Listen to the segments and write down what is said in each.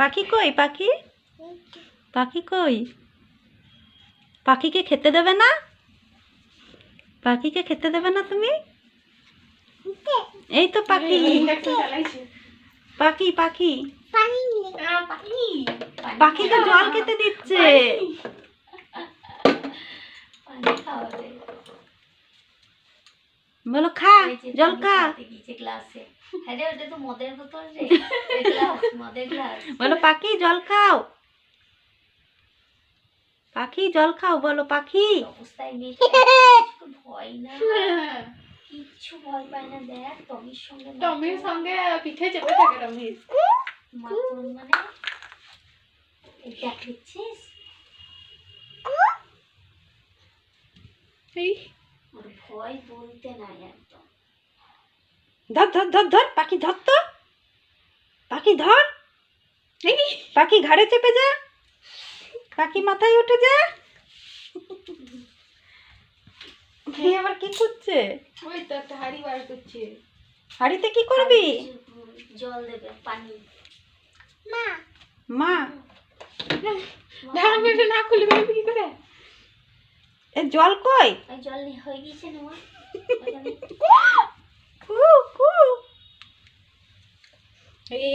পাখি কই? পাখি পাখি কই? পাখিকে খেতে দেবে না? পাখিকে খেতে দেবে না তুমি? এই তো পাখি পাখি পাখি পাখিকে জল খেতে দিচ্ছে। বলো খা, জল খা। বলো পাখি জল খাও, পাখি জল খাও, বলো পাখি। ভয় না, কিচ্ছু ভয় পায় না। দেখ টমির সঙ্গে পিঠে চেপে থাকে টমির। মানে দেখ দেখছিস, ভয় বলতে নাই একদম। ধর ধর ধর ধর পাখি, ধর তো পাখি, ধর। পাখি ঘাড়ে চেপে যা, পাখি মাথায় উঠে যা। আবার কি করছে? ওই তো একটা হাড়ি বার করছে। হাড়িতে কি করবি? জল দেবে, পানি। মা না খুলে বেরোবি কি করে? এ জল কই? জল হয়ে গেছে না মা।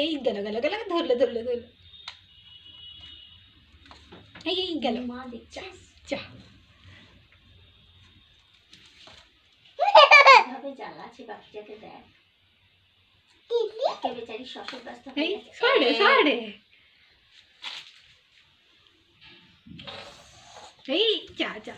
এই গেল গেল গেল, ধরলে ধরলে ধরলে, এই গেল। মা দেখছিস যা কিভাবে জ্বালাচ্ছে পাখিটাকে, দেখ। কে বেচারি শশব্যস্ত হয়ে গেছে। সরে সরে, এই যা যা।